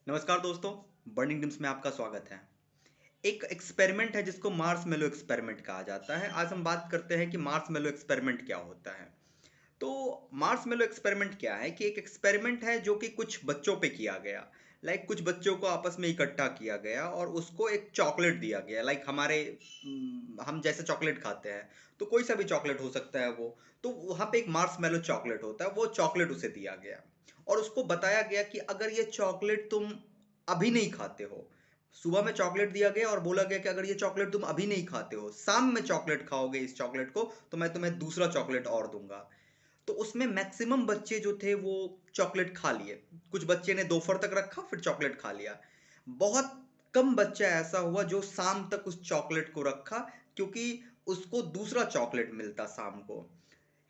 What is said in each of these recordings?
नमस्कार दोस्तों, burning dreams में आपका स्वागत है। एक एक्सपेरिमेंट है जिसको मार्शमैलो एक्सपेरिमेंट कहा जाता है। आज हम बात करते हैं कि मार्शमैलो एक्सपेरिमेंट क्या होता है। तो मार्शमैलो एक्सपेरिमेंट क्या है कि एक एक्सपेरिमेंट है जो कि कुछ बच्चों पे किया गया। कुछ बच्चों को आपस में इकट्ठा किया गया और उसको एक चॉकलेट दिया गया। हम जैसे चॉकलेट खाते हैं, तो कोई सा भी चॉकलेट हो सकता है वो। तो वहाँ पे एक मार्शमैलो चॉकलेट होता है, वो चॉकलेट उसे दिया गया और उसको बताया गया कि अगर ये चॉकलेट तुम अभी नहीं खाते हो, सुबह में चॉकलेट दिया गया और बोला गया कि अगर ये चॉकलेट तुम अभी नहीं खाते हो, शाम में चॉकलेट खाओगे इस चॉकलेट को, तो मैं तुम्हें दूसरा चॉकलेट और दूंगा। तो उसमें मैक्सिमम बच्चे जो थे वो चॉकलेट खा लिए। कुछ बच्चे ने दोपहर तक रखा फिर चॉकलेट खा लिया। बहुत कम बच्चा ऐसा हुआ जो शाम तक उस चॉकलेट को रखा, क्योंकि उसको दूसरा चॉकलेट मिलता शाम को।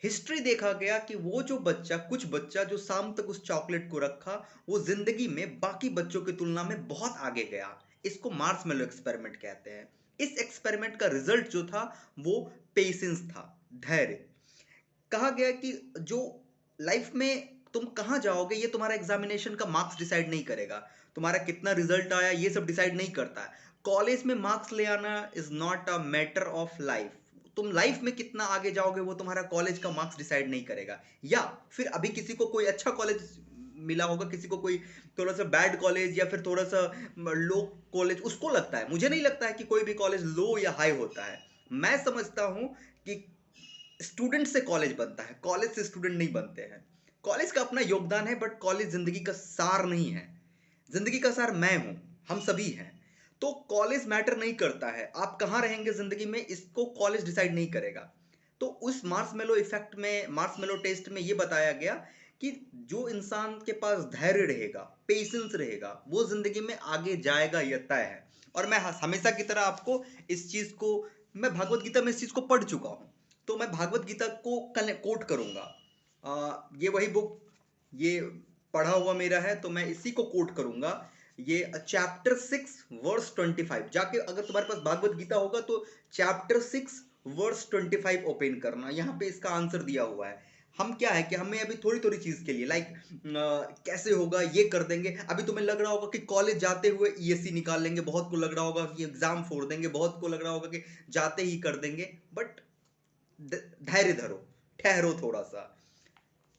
हिस्ट्री देखा गया कि वो जो बच्चा कुछ बच्चा जो शाम तक उस चॉकलेट को रखा, वो जिंदगी में बाकी बच्चों की तुलना में बहुत आगे गया। इसको मार्शमैलो एक्सपेरिमेंट कहते हैं। इस एक्सपेरिमेंट का रिजल्ट जो था वो पेशेंस था, धैर्य। कहा गया कि जो लाइफ में तुम कहाँ जाओगे ये तुम्हारा एग्जामिनेशन का मार्क्स डिसाइड नहीं करेगा। तुम्हारा कितना रिजल्ट आया ये सब डिसाइड नहीं करता है। कॉलेज में मार्क्स ले आना is not a matter of life. तुम लाइफ में कितना आगे जाओगे वो तुम्हारा कॉलेज का मार्क्स डिसाइड नहीं करेगा। या फिर अभी किसी को कोई अच्छा कॉलेज मिला होगा, किसी को कोई थोड़ा सा बैड कॉलेज या फिर थोड़ा सा लो कॉलेज उसको लगता है। मुझे नहीं लगता है कि कोई भी कॉलेज लो या हाई होता है। मैं समझता हूं कि स्टूडेंट से कॉलेज बनता है, कॉलेज से स्टूडेंट नहीं बनते हैं। कॉलेज का अपना योगदान है, बट कॉलेज जिंदगी का सार नहीं है। जिंदगी का सार मैं हूं, हम सभी हैं। तो कॉलेज मैटर नहीं करता है, आप कहां रहेंगे जिंदगी में इसको कॉलेज डिसाइड नहीं करेगा। तो उस मार्शमैलो इफेक्ट में, मार्शमैलो टेस्ट में यह बताया गया कि जो इंसान के पास धैर्य रहेगा, पेशेंस रहेगा, वो जिंदगी में आगे जाएगा, यह तय है। और मैं हमेशा की तरह आपको इस चीज को, मैं भगवत गीता में इस चीज को पढ़ चुका हूं, तो मैं भागवत गीता को कल कोट करूंगा। ये वही बुक, ये पढ़ा हुआ मेरा है, तो मैं इसी को कोट करूंगा। ये चैप्टर 6 वर्स 25, जाके अगर तुम्हारे पास भागवत गीता होगा तो चैप्टर 6 वर्स 25 ओपन करना, यहाँ पे इसका आंसर दिया हुआ है। हम क्या है कि हमें अभी थोड़ी थोड़ी चीज के लिए कैसे होगा ये कर देंगे। अभी तुम्हें लग रहा होगा कि कॉलेज जाते हुए ईएससी निकाल लेंगे, बहुत को लग रहा होगा कि एग्जाम फोड़ देंगे, बहुत को लग रहा होगा कि जाते ही कर देंगे। बट धैर्य धरो, ठहरो थोड़ा सा।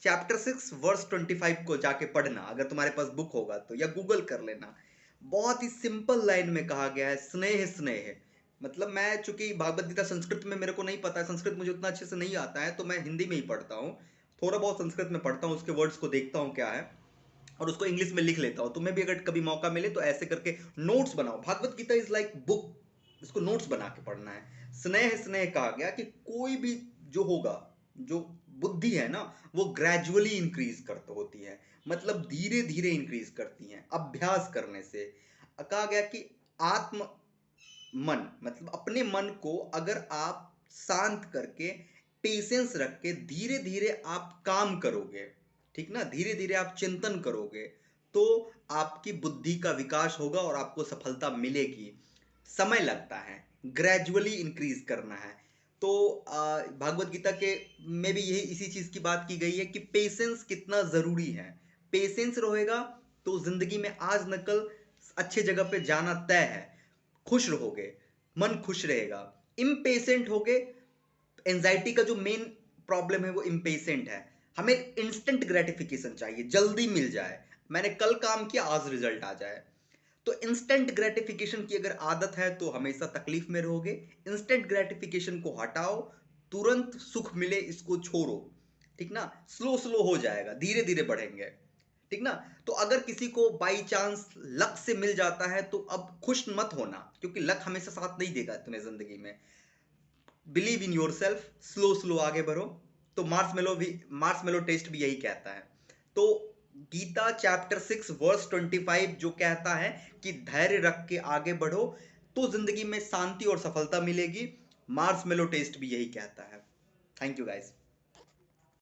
चैप्टर 6 वर्स 25 को जाके पढ़ना, अगर तुम्हारे पास बुक होगा तो, या गूगल कर लेना। बहुत ही सिंपल लाइन में कहा गया है, स्नेह स्नेह। मतलब मैं चूंकि भागवत गीता संस्कृत में मेरे को नहीं पता है, संस्कृत मुझे उतना अच्छे से नहीं आता है, तो मैं हिंदी में ही पढ़ता हूँ। थोड़ा बहुत संस्कृत में पढ़ता हूँ, उसके वर्ड्स को देखता हूँ क्या है, और उसको इंग्लिश में लिख लेता हूँ। तुम्हें भी अगर कभी मौका मिले तो ऐसे करके नोट्स बनाओ। Bhagavad Gita is like book, इसको नोट्स बना के पढ़ना है। स्नेह स्नेह कहा गया कि कोई भी जो होगा, जो बुद्धि है ना, वो ग्रेजुअली इंक्रीज करते होती है, मतलब धीरे धीरे इंक्रीज करती हैं अभ्यास करने से। कहा गया कि आत्म मन, मतलब अपने मन को अगर आप शांत करके, पेशेंस रख के धीरे धीरे आप काम करोगे, ठीक ना, धीरे धीरे आप चिंतन करोगे, तो आपकी बुद्धि का विकास होगा और आपको सफलता मिलेगी। समय लगता है, ग्रेजुअली इंक्रीज करना है। तो भागवत गीता के में भी यही इसी चीज की बात की गई है कि पेशेंस कितना जरूरी है। पेशेंस रहेगा तो जिंदगी में आज न कल अच्छे जगह पे जाना तय है। खुश रहोगे, मन खुश रहेगा। इम्पेशेंट होगे, एंजाइटी का जो मेन प्रॉब्लम है वो इम्पेशेंट है। हमें इंस्टेंट ग्रेटिफिकेशन चाहिए, जल्दी मिल जाए, मैंने कल काम किया आज रिजल्ट आ जाए। तो इंस्टेंट ग्रेटिफिकेशन की अगर आदत है तो हमेशा तकलीफ में रहोगे। इंस्टेंट ग्रेटिफिकेशन को हटाओ, तुरंत सुख मिले इसको छोड़ो, ठीक ना। स्लो स्लो हो जाएगा, धीरे धीरे बढ़ेंगे, ठीक ना। तो अगर किसी को बाई चांस लक से मिल जाता है तो अब खुश मत होना, क्योंकि लक हमेशा साथ नहीं देगा तुम्हें जिंदगी में। Believe in your self, slow slow आगे बढ़ो। तो मार्स मेलो टेस्ट भी यही कहता है। तो गीता चैप्टर 6 वर्स 25 जो कहता है कि धैर्य रख के आगे बढ़ो, तो जिंदगी में शांति और सफलता मिलेगी। मार्स मेलो टेस्ट भी यही कहता है। Thank you guys.